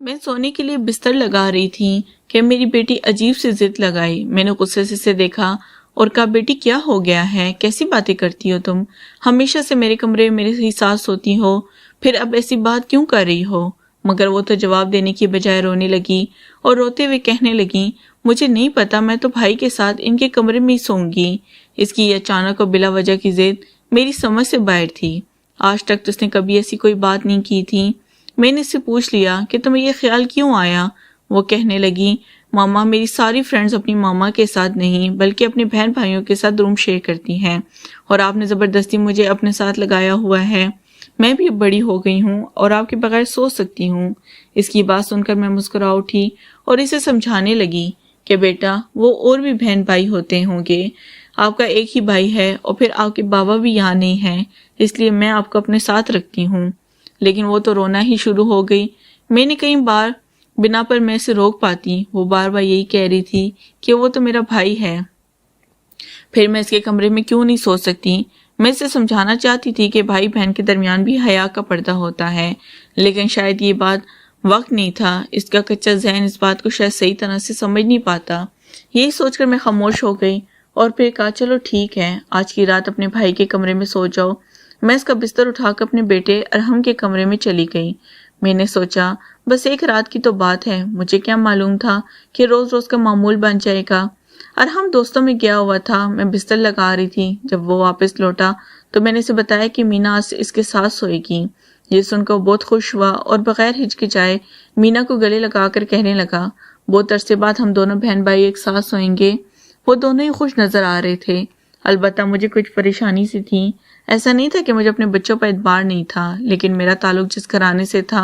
मैं सोने के लिए बिस्तर लगा रही थी कि मेरी बेटी अजीब सी जिद लगाई। मैंने गुस्से से इसे देखा और कहा, बेटी क्या हो गया है, कैसी बातें करती हो तुम? हमेशा से मेरे कमरे में मेरे ही साथ सोती हो, फिर अब ऐसी बात क्यों कर रही हो? मगर वो तो जवाब देने की बजाय रोने लगी और रोते हुए कहने लगी, मुझे नहीं पता, मैं तो भाई के साथ इनके कमरे में ही सोऊंगी। इसकी ये अचानक और बिला वजह की जिद मेरी समझ से बाहर थी। आज तक तो उसने कभी ऐसी कोई बात नहीं की थी। मैंने इससे पूछ लिया कि तुम्हें ये ख्याल क्यों आया? वो कहने लगी, मामा, मेरी सारी फ्रेंड्स अपनी मामा के साथ नहीं बल्कि अपने बहन भाइयों के साथ रूम शेयर करती हैं और आपने ज़बरदस्ती मुझे अपने साथ लगाया हुआ है। मैं भी अब बड़ी हो गई हूँ और आपके बगैर सो सकती हूँ। इसकी बात सुनकर मैं मुस्कुरा उठी और इसे समझाने लगी कि बेटा, वो और भी बहन भाई होते होंगे, आपका एक ही भाई है और फिर आपके बाबा भी यहाँ नहीं हैं, इसलिए मैं आपको अपने साथ रखती हूँ। लेकिन वो तो रोना ही शुरू हो गई। मैंने कई बार बिना पर मैं इसे रोक पाती, वो बार बार यही कह रही थी कि वो तो मेरा भाई है, फिर मैं इसके कमरे में क्यों नहीं सो सकती। मैं इसे समझाना चाहती थी कि भाई बहन के दरमियान भी हया का पर्दा होता है, लेकिन शायद ये बात वक्त नहीं था। इसका कच्चा जहन इस बात को शायद सही तरह से समझ नहीं पाता। यही सोचकर मैं खामोश हो गई और फिर कहा, चलो ठीक है, आज की रात अपने भाई के कमरे में सो जाओ। मैं इसका बिस्तर उठाकर अपने बेटे अरहम के कमरे में चली गई। मैंने सोचा, बस एक रात की तो बात है, मुझे क्या मालूम था कि रोज रोज का मामूल बन जाएगा। अरहम दोस्तों में गया हुआ था, मैं बिस्तर लगा रही थी। जब वो वापस लौटा तो मैंने इसे बताया कि मीना आज इसके साथ सोएगी। ये सुनकर वो बहुत खुश हुआ और बगैर हिचकिचाए मीना को गले लगाकर कहने लगा, बहुत अरसे बाद हम दोनों बहन भाई एक साथ सोएंगे। वो दोनों ही खुश नजर आ रहे थे। अलबत्ता मुझे कुछ परेशानी सी थी। ऐसा नहीं था कि मुझे अपने बच्चों पर एतबार नहीं था, लेकिन मेरा ताल्लुक जिस घराने से था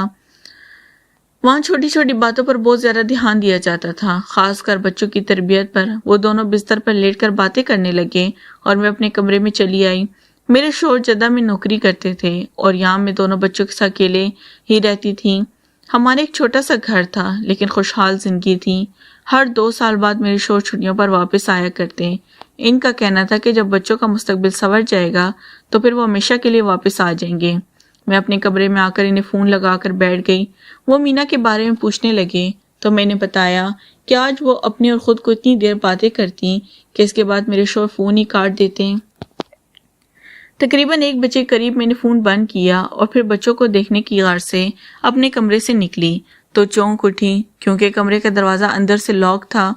वहाँ छोटी छोटी बातों पर बहुत ज्यादा ध्यान दिया जाता था, खासकर बच्चों की तरबियत पर। वो दोनों बिस्तर पर लेटकर बातें करने लगे और मैं अपने कमरे में चली आई। मेरे शोहर जद्दा में नौकरी करते थे और यहाँ मैं दोनों बच्चों के साथ अकेले ही रहती थी। हमारे एक छोटा सा घर था, लेकिन खुशहाल जिंदगी थी। हर 2 साल बाद मेरे शोहर छुट्टियों पर वापस आया करते। इनका कहना था कि जब बच्चों का मुस्तकबिल संवर जाएगा तो फिर वो हमेशा के लिए वापस आ जाएंगे। मैं अपने कमरे में आकर इन्हें फ़ोन लगाकर बैठ गई। वो मीना के बारे में पूछने लगे तो मैंने बताया कि आज वो अपनी और ख़ुद को इतनी देर बातें करती कि इसके बाद मेरे शोहर फ़ोन ही काट देते। तकरीबन 1 बजे करीब मैंने फ़ोन बंद किया और फिर बच्चों को देखने की गार से अपने कमरे से निकली तो चौंक उठी, क्योंकि कमरे का दरवाज़ा अंदर से लॉक था।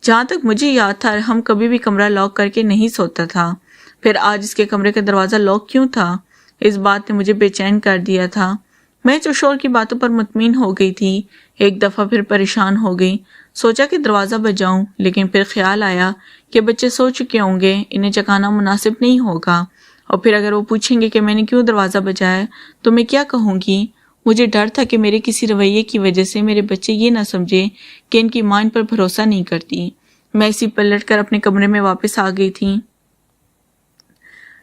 जहाँ तक मुझे याद था, हम कभी भी कमरा लॉक करके नहीं सोता था। फिर आज इसके कमरे का दरवाज़ा लॉक क्यों था? इस बात ने मुझे बेचैन कर दिया था। मैं जो शोर की बातों पर मुतमिन हो गई थी, एक दफ़ा फिर परेशान हो गई। सोचा कि दरवाज़ा बजाऊं, लेकिन फिर ख्याल आया कि बच्चे सो चुके होंगे, इन्हें जगाना मुनासिब नहीं होगा, और फिर अगर वो पूछेंगे कि मैंने क्यों दरवाज़ा बजाया तो मैं क्या कहूँगी। मुझे डर था कि मेरे किसी रवैये की वजह से मेरे बच्चे ये ना समझे कि इनकी मां इन पर भरोसा नहीं करती। मैं इसी पलट कर अपने कमरे में वापस आ गई थी,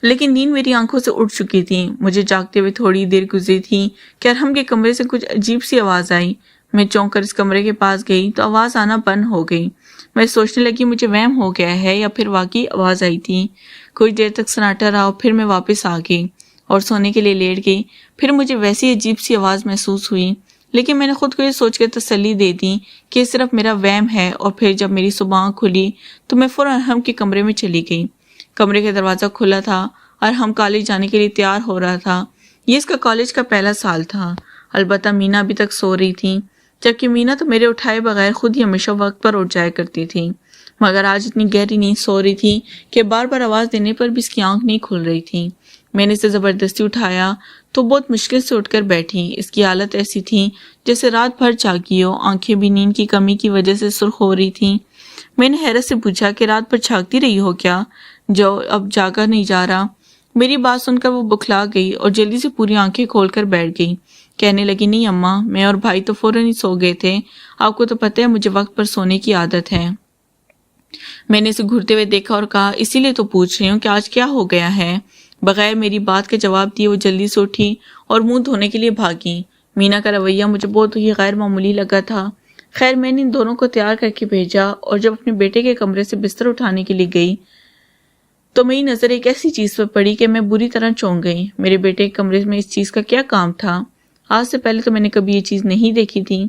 लेकिन नींद मेरी आंखों से उड़ चुकी थी। मुझे जागते हुए थोड़ी देर गुजरी थी कि अरहम के कमरे से कुछ अजीब सी आवाज़ आई। मैं चौंक कर इस कमरे के पास गई तो आवाज़ आना बंद हो गई। मैं सोचने लगी मुझे वहम हो गया है या फिर वाकई आवाज़ आई थी। कुछ देर तक सन्नाटा रहा, फिर मैं वापस आ गई और सोने के लिए लेट गई। फिर मुझे वैसी अजीब सी आवाज़ महसूस हुई, लेकिन मैंने खुद को ये सोच कर तसल्ली दे दी कि सिर्फ मेरा वहम है। और फिर जब मेरी सुबह आँख खुली तो मैं फ़ौरन अरहम के कमरे में चली गई। कमरे का दरवाज़ा खुला था और हम कॉलेज जाने के लिए तैयार हो रहा था। ये इसका कॉलेज का पहला साल था। अलबत्ता मीना अभी तक सो रही थी, जबकि मीना तो मेरे उठाए बगैर खुद ही हमेशा वक्त पर उठ जाया करती थी, मगर आज इतनी गहरी नींद सो रही थी कि बार बार आवाज़ देने पर भी इसकी आंख नहीं खुल रही थी। मैंने इसे ज़बरदस्ती उठाया तो बहुत मुश्किल से उठकर बैठी। इसकी हालत ऐसी थी जैसे रात भर जागी हो, आंखें भी नींद की कमी की वजह से सुर्ख हो रही थी। मैंने हैरत से पूछा कि रात भर जागती रही हो क्या, जो अब जागा नहीं जा रहा? मेरी बात सुनकर वो बुखला गई और जल्दी से पूरी आंखें खोलकर बैठ गई। कहने लगी, नहीं अम्मा, मैं और भाई तो फौरन ही सो गए थे, आपको तो पता है मुझे वक्त पर सोने की आदत है। मैंने इसे घूरते हुए देखा और कहा, इसीलिए तो पूछ रही हूँ कि आज क्या हो गया है। बगैर मेरी बात के जवाब दिए वो जल्दी से उठी और मुंह धोने के लिए भागी। मीना का रवैया मुझे बहुत ही गैर मामूली लगा था। खैर, मैंने इन दोनों को तैयार करके भेजा और जब अपने बेटे के कमरे से बिस्तर उठाने के लिए गई तो मेरी नज़र एक ऐसी चीज़ पर पड़ी कि मैं बुरी तरह चौंक गई। मेरे बेटे के कमरे में इस चीज़ का क्या काम था? आज से पहले तो मैंने कभी ये चीज़ नहीं देखी थी।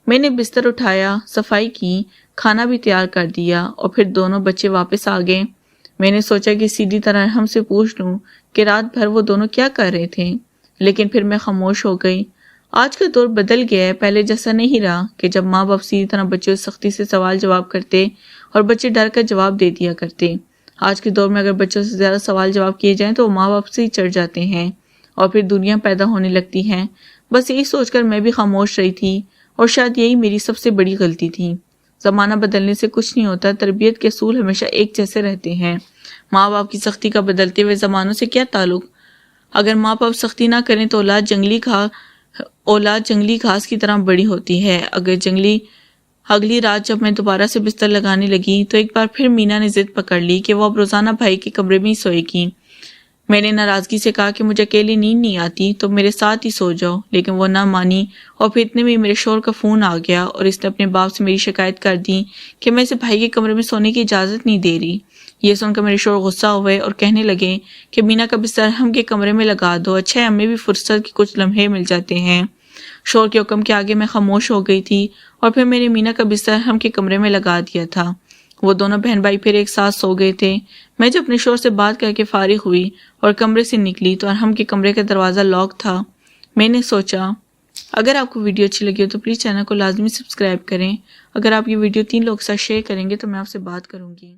میں نے بستر اٹھایا، صفائی کی، کھانا بھی تیار کر دیا اور پھر دونوں بچے واپس آ گئے۔ میں نے سوچا کہ سیدھی طرح ہم سے پوچھ لوں کہ رات بھر وہ دونوں کیا کر رہے تھے، لیکن پھر میں خاموش ہو گئی۔ آج کا دور بدل گیا ہے، پہلے جیسا نہیں رہا کہ جب ماں باپ سیدھی طرح بچوں سے سختی سے سوال جواب کرتے اور بچے ڈر کر جواب دے دیا کرتے۔ آج کے دور میں اگر بچوں سے زیادہ سوال جواب کیے جائیں تو وہ ماں باپ سے ہی چڑھ جاتے ہیں اور پھر دنیا پیدا ہونے لگتی ہے۔ بس یہی سوچ کر میں بھی خاموش رہی تھی اور شاید یہی میری سب سے بڑی غلطی تھی۔ زمانہ بدلنے سے کچھ نہیں ہوتا، تربیت کے اصول ہمیشہ ایک جیسے رہتے ہیں۔ ماں باپ کی سختی کا بدلتے ہوئے زمانوں سے کیا تعلق؟ اگر ماں باپ سختی نہ کریں تو اولاد جنگلی گھاس کی طرح بڑی ہوتی ہے۔ اگلی رات جب میں دوبارہ سے بستر لگانے لگی تو ایک بار پھر مینا نے ضد پکڑ لی کہ وہ اب روزانہ بھائی کے کمرے میں ہی سوئے گی۔ میں نے ناراضگی سے کہا کہ مجھے اکیلی نیند نہیں آتی تو میرے ساتھ ہی سو جاؤ، لیکن وہ نہ مانی اور پھر اتنے میں میرے شوہر کا فون آ گیا اور اس نے اپنے باپ سے میری شکایت کر دی کہ میں اسے بھائی کے کمرے میں سونے کی اجازت نہیں دے رہی۔ یہ سن کر میرے شوہر غصہ ہوئے اور کہنے لگے کہ مینا کا بستر ہم کے کمرے میں لگا دو، اچھا ہے ہمیں بھی فرصت کے کچھ لمحے مل جاتے ہیں۔ شوہر کے حکم کے آگے میں خاموش ہو گئی تھی اور پھر میں نے مینا کا بستر ہم کے کمرے میں لگا دیا تھا۔ وہ دونوں بہن بھائی پھر ایک ساتھ سو گئے تھے۔ میں جب اپنے شوہر سے بات کر کے فارغ ہوئی اور کمرے سے نکلی تو ہم کے کمرے کا دروازہ لاک تھا۔ میں نے سوچا اگر آپ کو ویڈیو اچھی لگی ہو تو پلیز چینل کو لازمی سبسکرائب کریں۔ اگر آپ یہ ویڈیو 3 لوگ کے ساتھ شیئر کریں گے تو میں آپ سے بات کروں گی۔